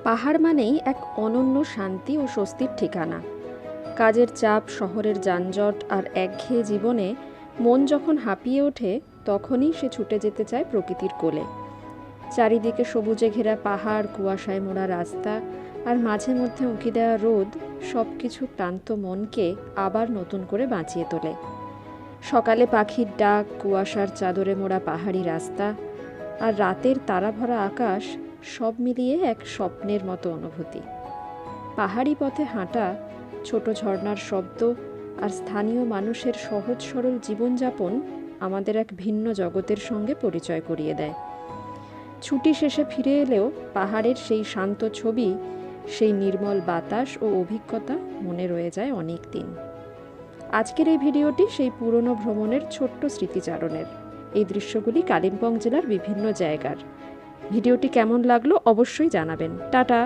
পাহাড় মানেই এক অনন্য শান্তি ও স্বস্তির ঠিকানা। কাজের চাপ, শহরের যানজট আর একঘেয়ে জীবনে মন যখন হাঁপিয়ে ওঠে, তখনই সে ছুটে যেতে চায় প্রকৃতির কোলে। চারিদিকে সবুজে ঘেরা পাহাড়, কুয়াশায় মোড়া রাস্তা আর মাঝে মধ্যে উঁকি দেওয়া রোদ সব কিছু ক্লান্ত মনকে আবার নতুন করে বাঁচিয়ে তোলে। সকালে পাখির ডাক, কুয়াশার চাদরে মোড়া পাহাড়ি রাস্তা আর রাতের তারাভরা আকাশ সব মিলিয়ে এক স্বপ্নের মতো অনুভূতি। পাহাড়ি পথে হাঁটা, ছোট ঝর্ণার শব্দ আর স্থানীয় মানুষের সহজ সরল জীবনযাপন আমাদের এক ভিন্ন জগতের সঙ্গে পরিচয় করিয়ে দেয়। ছুটি শেষে ফিরে এলেও পাহাড়ের সেই শান্ত ছবি, সেই নির্মল বাতাস ও অভিজ্ঞতা মনে রয়ে যায় অনেক দিন। আজকের এই ভিডিওটি সেই পুরনো ভ্রমণের ছোট্ট স্মৃতিচারণের। এই দৃশ্যগুলি কালিম্পং জেলার বিভিন্ন জায়গার। ভিডিওটি কেমন লাগলো অবশ্যই জানাবেন। টাটা।